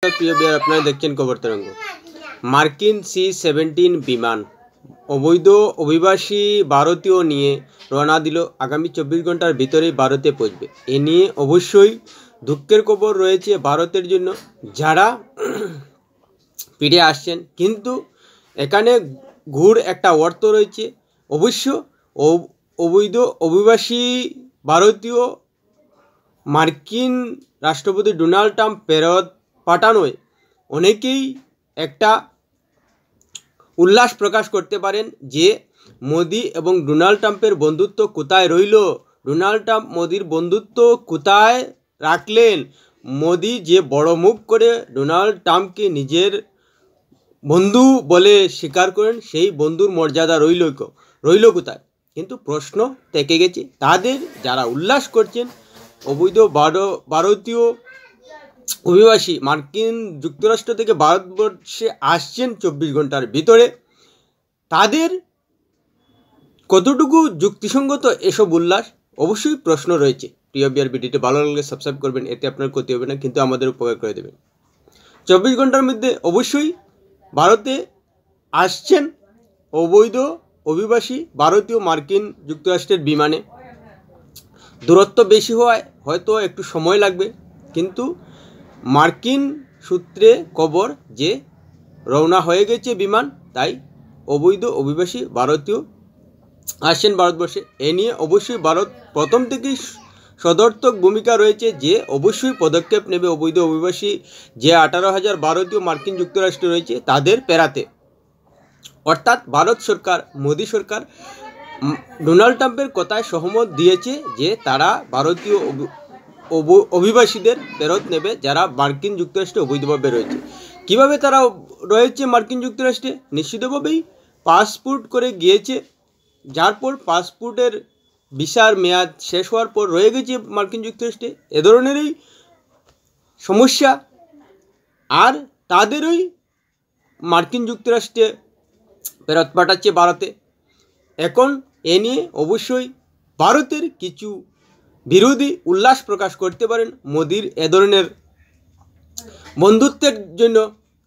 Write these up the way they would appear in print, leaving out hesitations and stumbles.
প্রিয় বিয়ার আপনারা দেখছেন খবর তরঙ্গ। মার্কিন C-17 বিমান অবৈধ অভিবাসী ভারতীয় নিয়ে রওনা দিল। আগামী 24 ঘন্টার ভিতরেই ভারতে পৌঁছবে। এ নিয়ে অবশ্যই দুঃখের খবর রয়েছে ভারতের জন্য, যারা ফিরে আসছেন, কিন্তু এখানে ঘুর একটা অর্থ রয়েছে। অবশ্য অবৈধ অভিবাসী ভারতীয় মার্কিন রাষ্ট্রপতি ডোনাল্ড ট্রাম্প ফেরত পাঠানোয় অনেকেই একটা উল্লাস প্রকাশ করতে পারেন যে মোদি এবং ডোনাল্ড ট্রাম্পের বন্ধুত্ব কোথায় রইল, ডোনাল্ড ট্রাম্প মোদির বন্ধুত্ব কোথায় রাখলেন, মোদি যে বড় মুখ করে ডোনাল্ড ট্রাম্পকে নিজের বন্ধু বলে স্বীকার করেন, সেই বন্ধুর মর্যাদা রইল কোথায়। কিন্তু প্রশ্ন থেকে গেছে তাদের যারা উল্লাস করছেন অবৈধ ভারতীয় অভিবাসী মার্কিন যুক্তরাষ্ট্র থেকে ভারতবর্ষে আসছেন 24 ঘন্টার ভিতরে, তাদের কতটুকু যুক্তিসঙ্গত এসব উল্লাস? অবশ্যই প্রশ্ন রয়েছে। প্রিয় বিয়ার ভিডিওটি ভালো লাগলে সাবস্ক্রাইব করবেন, এতে আপনার ক্ষতি হবে না, কিন্তু আমাদের উপকার করে দেবেন। 24 ঘন্টার মধ্যে অবশ্যই ভারতে আসছেন অবৈধ অভিবাসী ভারতীয় মার্কিন যুক্তরাষ্ট্রের বিমানে। দূরত্ব বেশি হওয়ায় হয়তো একটু সময় লাগবে, কিন্তু মার্কিন সূত্রে খবর যে রওনা হয়ে গেছে বিমান, তাই অবৈধ অভিবাসী ভারতীয় আসছেন ভারতবর্ষে। এ নিয়ে অবশ্যই ভারত প্রথম থেকেই সদর্থক ভূমিকা রয়েছে যে অবশ্যই পদক্ষেপ নেবে অবৈধ অভিবাসী যে 18,000 ভারতীয় মার্কিন যুক্তরাষ্ট্রে রয়েছে তাদের ফেরাতে। অর্থাৎ ভারত সরকার, মোদী সরকার ডোনাল্ড ট্রাম্পের কথায় সহমত দিয়েছে যে তারা ভারতীয় অভিবাসীদের ফেরত নেবে যারা মার্কিন যুক্তরাষ্ট্রে অবৈধভাবে রয়েছে। কিভাবে তারা রয়েছে মার্কিন যুক্তরাষ্ট্রে? নিশ্চিতভাবেই পাসপোর্ট করে গিয়েছে, যার পর পাসপোর্টের ভিসার মেয়াদ শেষ হওয়ার পর রয়ে গেছে মার্কিন যুক্তরাষ্ট্রে। এ ধরনেরই সমস্যা, আর তাদেরই মার্কিন যুক্তরাষ্ট্রে ফেরত পাঠাচ্ছে ভারতে। এখন এ নিয়ে অবশ্যই ভারতের কিছু বিরোধী উল্লাস প্রকাশ করতে পারেন মোদির এ ধরনের বন্ধুত্বের জন্য।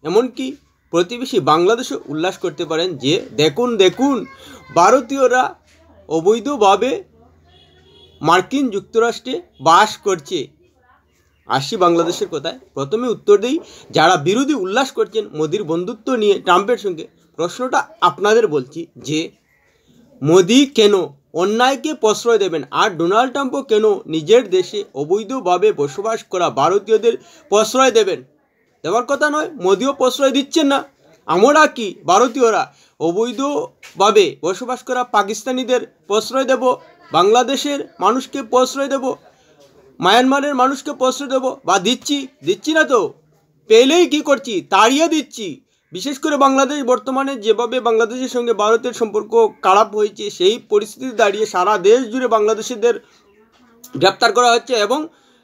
এমনকি প্রতিবেশী বাংলাদেশও উল্লাস করতে পারেন যে দেখুন ভারতীয়রা অবৈধভাবে মার্কিন যুক্তরাষ্ট্রে বাস করছে। আসি বাংলাদেশের কথায়, প্রথমে উত্তর দেই যারা বিরোধী উল্লাস করছেন মোদির বন্ধুত্ব নিয়ে ট্রাম্পের সঙ্গে। প্রশ্নটা আপনাদের বলছি যে মোদি কেন অন্যায়কে প্রশ্রয় দেবেন, আর ডোনাল্ড ট্রাম্পও কেন নিজের দেশে অবৈধভাবে বসবাস করা ভারতীয়দের প্রশ্রয় দেবেন? দেওয়ার কথা নয়, মোদিও প্রশ্রয় দিচ্ছেন না। আমরা কি ভারতীয়রা অবৈধভাবে বসবাস করা পাকিস্তানিদের প্রশ্রয় দেব, বাংলাদেশের মানুষকে প্রশ্রয় দেব, মায়ানমারের মানুষকে প্রশ্রয় দেব? বা দিচ্ছি না তো, পেলেই কি করছি, তাড়িয়ে দিচ্ছি। বিশেষ করে বাংলাদেশ বর্তমানে যেভাবে বাংলাদেশের সঙ্গে ভারতের সম্পর্ক খারাপ হয়েছে, সেই পরিস্থিতি দাঁড়িয়ে সারা দেশ জুড়ে বাংলাদেশিদের গ্রেপ্তার করা হচ্ছে এবং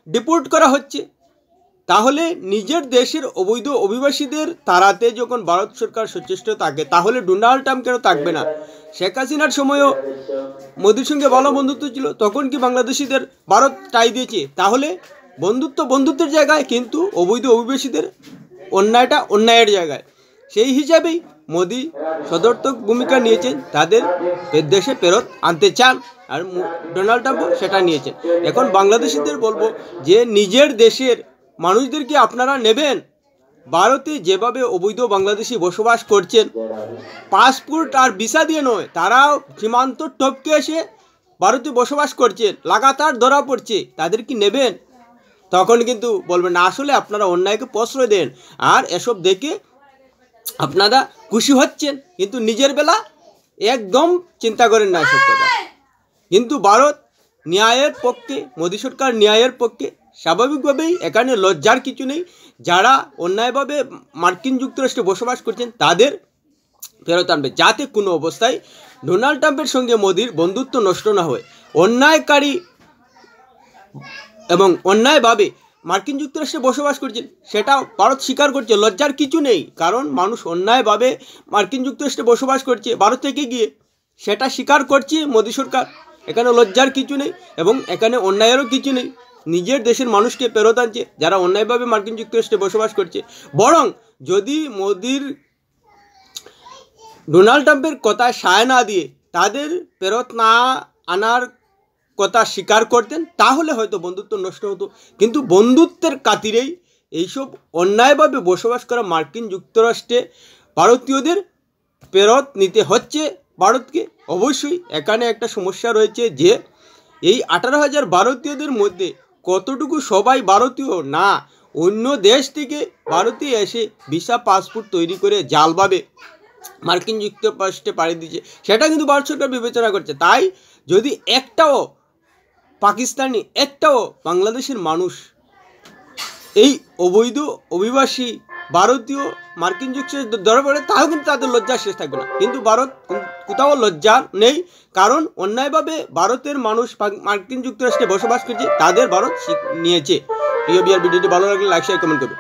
ডিপোর্ট করা হচ্ছে। তাহলে নিজের দেশের অবৈধ অভিবাসীদের তাড়াতে যখন ভারত সরকার সচেষ্ট থাকে, তাহলে ডোনাল্ড ট্রাম্প কেন থাকবে না? শেখ হাসিনার সময়ও মোদির সঙ্গে ভালো বন্ধুত্ব ছিল, তখন কি বাংলাদেশিদের ভারত টাই দিয়েছে? তাহলে বন্ধুত্বের জায়গায়, কিন্তু অবৈধ অভিবাসীদের অন্যায়টা অন্যায়ের জায়গায়। সেই হিসাবেই মোদি সদর্থক ভূমিকা নিয়েছেন, তাদের দেশে ফেরত আনতে চান, আর ডোনাল্ড ট্রাম্পও সেটা নিয়েছেন। এখন বাংলাদেশিদের বলবো যে নিজের দেশের মানুষদেরকে আপনারা নেবেন। ভারতে যেভাবে অবৈধ বাংলাদেশি বসবাস করছেন, পাসপোর্ট আর ভিসা দিয়ে নয়, তারাও সীমান্ত টপকে এসে ভারতে বসবাস করছেন, লাগাতার ধরা পড়ছে, তাদের কি নেবেন? তখন কিন্তু বলবেন না, আসলে আপনারা অন্যায়কে প্রশ্রয় দেন, আর এসব দেখে আপনারা খুশি হচ্ছেন, কিন্তু নিজের বেলা একদম চিন্তা করেন না এসব কথা। কিন্তু ভারত ন্যায়ের পক্ষে, মোদী সরকার ন্যায়ের পক্ষে। স্বাভাবিকভাবেই এখানে লজ্জার কিছু নেই। যারা অন্যায়ভাবে মার্কিন যুক্তরাষ্ট্রে বসবাস করছেন তাদের ফেরত আনবে, যাতে কোনো অবস্থায় ডোনাল্ড ট্রাম্পের সঙ্গে মোদির বন্ধুত্ব নষ্ট না হয়। অন্যায়কারী এবং অন্যায়ভাবে মার্কিন যুক্তরাষ্ট্রে বসবাস করছেন, সেটা ভারত স্বীকার করছে, লজ্জার কিছু নেই। কারণ মানুষ অন্যায়ভাবে মার্কিন যুক্তরাষ্ট্রে বসবাস করছে ভারত থেকে গিয়ে, সেটা স্বীকার করছে মোদী সরকার। এখানে লজ্জার কিছু নেই এবং এখানে অন্যায়েরও কিছু নেই। নিজের দেশের মানুষকে ফেরত আনছে যারা অন্যায়ভাবে মার্কিন যুক্তরাষ্ট্রে বসবাস করছে। বরং যদি মোদির ডোনাল্ড ট্রাম্পের কথায় সায় না দিয়ে তাদের ফেরত না আনার কথা স্বীকার করতেন তাহলে হয়তো বন্ধুত্ব নষ্ট হতো। কিন্তু বন্ধুত্বের খাতিরেই এইসব অন্যায়ভাবে বসবাস করা মার্কিন যুক্তরাষ্ট্রে ভারতীয়দের ফেরত নিতে হচ্ছে ভারতকে। অবশ্যই এখানে একটা সমস্যা রয়েছে যে এই 18,000 ভারতীয়দের মধ্যে কতটুকু সবাই ভারতীয় না অন্য দেশ থেকে ভারতে এসে ভিসা পাসপোর্ট তৈরি করে জালভাবে মার্কিন যুক্তরাষ্ট্রে পাড়ি দিচ্ছে সেটা কিন্তু ভারত সরকার বিবেচনা করছে। তাই যদি একটাও পাকিস্তানি একটাও বাংলাদেশের মানুষ এই অবৈধ অভিবাসী ভারতীয় মার্কিন যুক্তরাষ্ট্রে ধরা পড়ে তাও কিন্তু তাদের লজ্জার শেষ থাকবে না। কিন্তু ভারত কোথাও লজ্জা নেই, কারণ অন্যায়ভাবে ভারতের মানুষ মার্কিন যুক্তরাষ্ট্রে বসবাস করছে তাদের ভারত নিয়েছে। প্রিয় বিয়ার ভিডিওটি ভালো লাগলে লাইক শেয়ার কমেন্ট করবে।